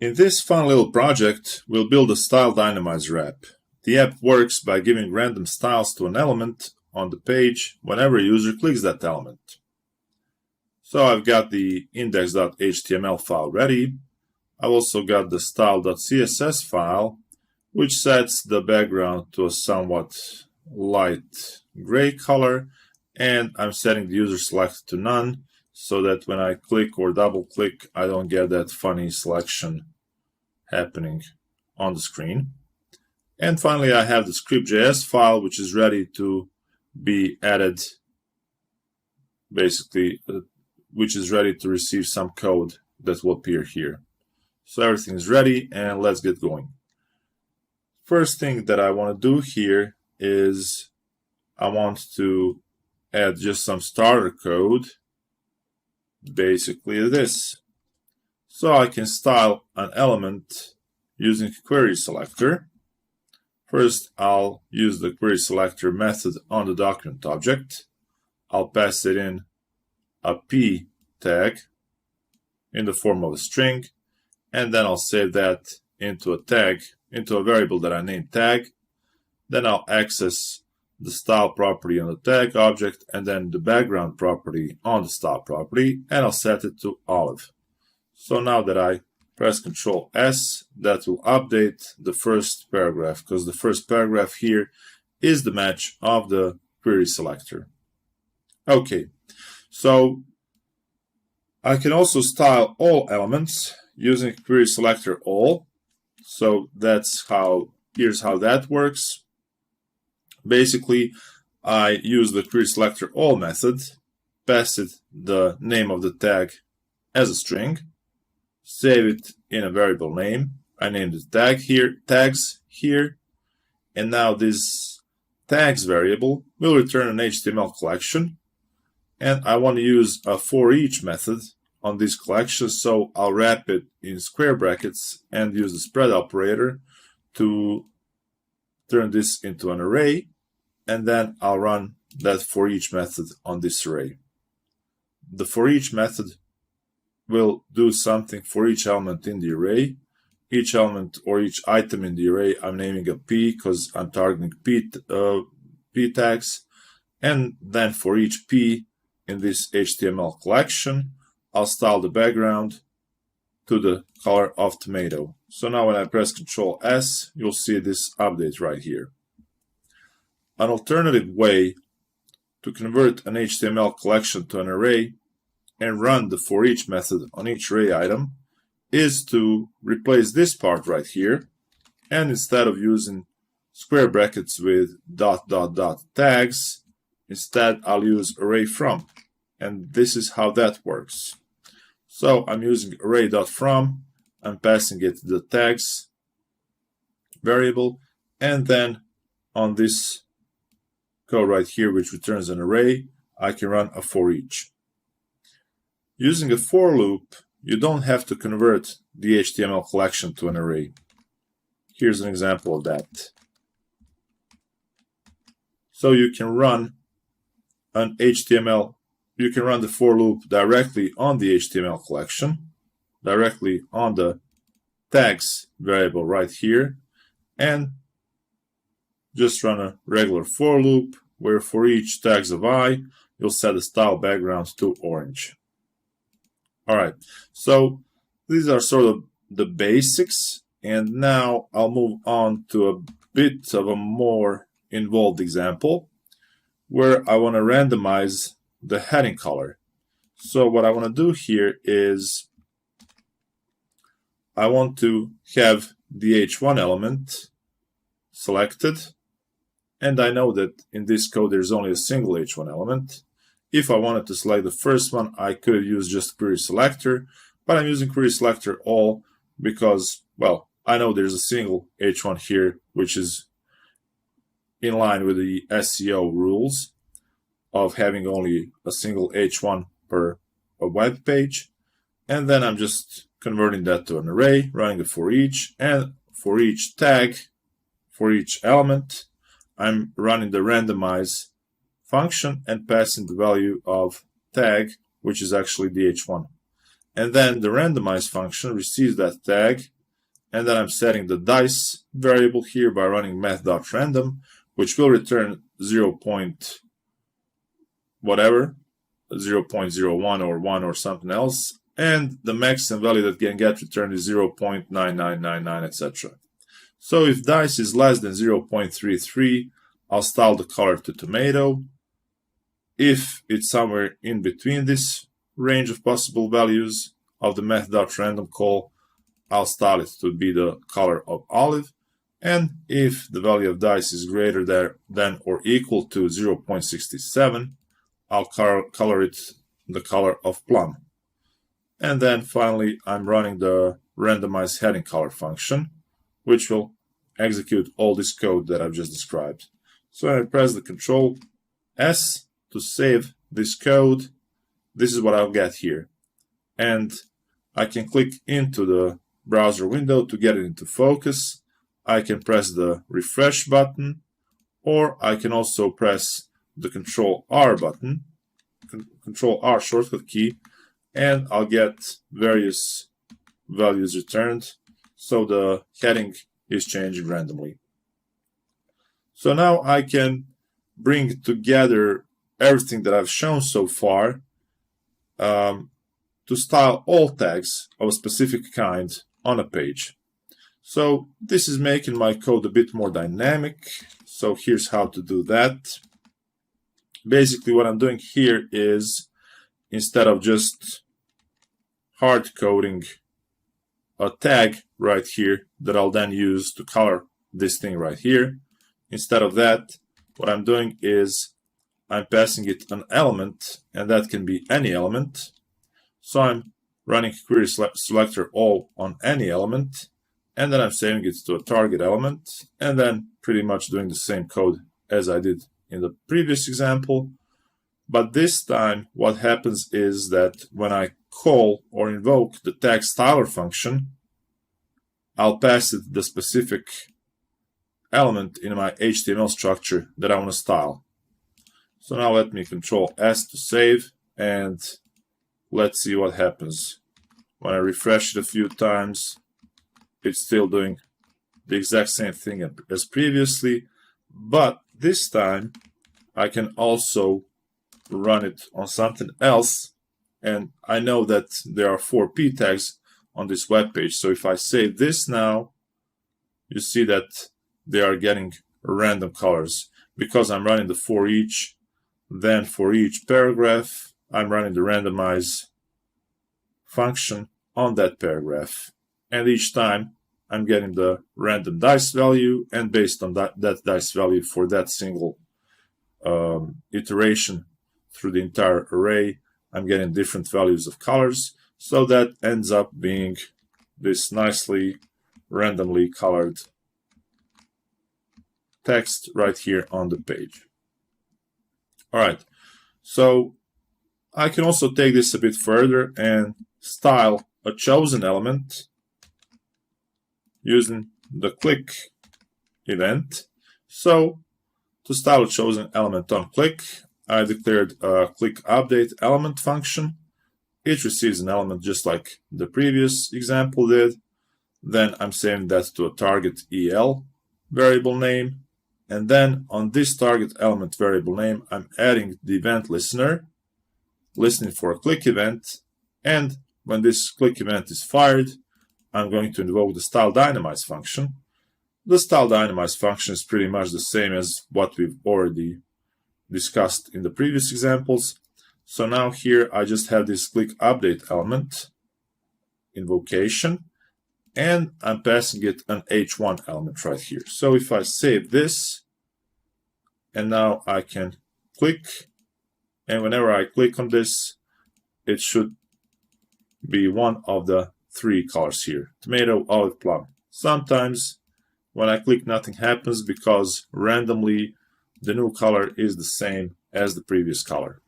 In this fun little project, we'll build a style dynamizer app. The app works by giving random styles to an element on the page whenever a user clicks that element. So I've got the index.html file ready. I've also got the style.css file, which sets the background to a somewhat light gray color, and I'm setting the user selected to none, so that when I click or double click, I don't get that funny selection happening on the screen. And finally, I have the script.js file, which is ready to be added, basically, which is ready to receive some code that will appear here. So everything is ready, and let's get going. First thing that I want to do here is I want to add just some starter code, basically this. So I can style an element using query selector. First, I'll use the query selector method on the document object. I'll pass it in a p tag in the form of a string, and then I'll save that into a tag, into a variable that I named tag. Then I'll access the style property on the tag object and then the background property on the style property, and I'll set it to olive. So now that I press Ctrl S, that will update the first paragraph, because the first paragraph here is the match of the query selector. Okay, so I can also style all elements using query selector all. So here's how that works. Basically, I use the query selector all method, pass it the name of the tag as a string, save it in a variable name. I named the tags here, and now this tags variable will return an HTML collection, and I want to use a for each method on this collection, so I'll wrap it in square brackets and use the spread operator to turn this into an array, and then I'll run that for each method on this array. The for each method will do something for each element in the array. Each element or each item in the array I'm naming a p because I'm targeting p tags, and then for each p in this HTML collection, I'll style the background to the color of tomato. So now when I press Ctrl S, you'll see this update right here. An alternative way to convert an HTML collection to an array and run the for each method on each array item is to replace this part right here, and instead of using square brackets with ... tags, instead I'll use array from, and this is how that works. So I'm using array.from, I'm passing it the tags variable, and then on this code right here, which returns an array, I can run a for each. Using a for loop, you don't have to convert the HTML collection to an array. Here's an example of that. So you can run you can run the for loop directly on the HTML collection, directly on the tags variable right here, and just run a regular for loop where for each tags of I, you'll set the style background to orange. Alright, so these are sort of the basics, and now I'll move on to a bit of a more involved example where I want to randomize the heading color. So what I want to do here is I want to have the H1 element selected, and I know that in this code there's only a single H1 element. If I wanted to select the first one, I could have used just query selector, but I'm using query selector all because, well, I know there's a single H1 here, which is in line with the SEO rules of having only a single H1 per a web page. And then I'm just converting that to an array, running a for each, and for each tag, for each element, I'm running the randomize function and passing the value of tag, which is actually the H1. and then the randomize function receives that tag, and then I'm setting the dice variable here by running math.random, which will return 0. whatever, 0.01 or 1 or something else, and the maximum value that can get returned is 0.9999, etc. So if dice is less than 0.33, I'll style the color to tomato. If it's somewhere in between this range of possible values of the math.random call, I'll style it to be the color of olive. And if the value of dice is greater than or equal to 0.67, I'll color it the color of plum. And then finally, I'm running the randomize heading color function, which will execute all this code that I've just described. So I press the Control S to save this code. This is what I'll get here. And I can click into the browser window to get it into focus. I can press the refresh button, or I can also press the Control R button, Control R shortcut key, and I'll get various values returned. So the heading is changing randomly. So now I can bring together everything that I've shown so far to style all tags of a specific kind on a page. So this is making my code a bit more dynamic. So here's how to do that. Basically what I'm doing here is, instead of just hard coding a tag right here that I'll then use to color this thing right here, instead of that, what I'm doing is I'm passing it an element, and that can be any element. So I'm running query selector all on any element, and then I'm saving it to a target element, and then pretty much doing the same code as I did in the previous example. But this time what happens is that when I call or invoke the tag styler function, I'll pass it the specific element in my HTML structure that I want to style. So now let me Control S to save, and let's see what happens. When I refresh it a few times, it's still doing the exact same thing as previously, but this time I can also run it on something else, and I know that there are 4 p tags on this web page. So if I save this now, you see that they are getting random colors because I'm running the for each. Then for each paragraph, I'm running the randomize function on that paragraph, and each time I'm getting the random dice value, and based on that dice value for that single iteration through the entire array, I'm getting different values of colors. So that ends up being this nicely randomly colored text right here on the page. All right, so I can also take this a bit further and style a chosen element using the click event. So to style a chosen element on click, I declared a click update element function. It receives an element just like the previous example did. Then I'm saving that to a target EL variable name. And then on this target element variable name, I'm adding the event listener, listening for a click event. And when this click event is fired, I'm going to invoke the style dynamize function. The style dynamize function is pretty much the same as what we've already discussed in the previous examples. So now here I just have this click update element invocation, and I'm passing it an h1 element right here. So if I save this, and now I can click, and whenever I click on this, it should be one of the 3 colors here: tomato, olive, plum. Sometimes when I click, nothing happens because randomly the new color is the same as the previous color.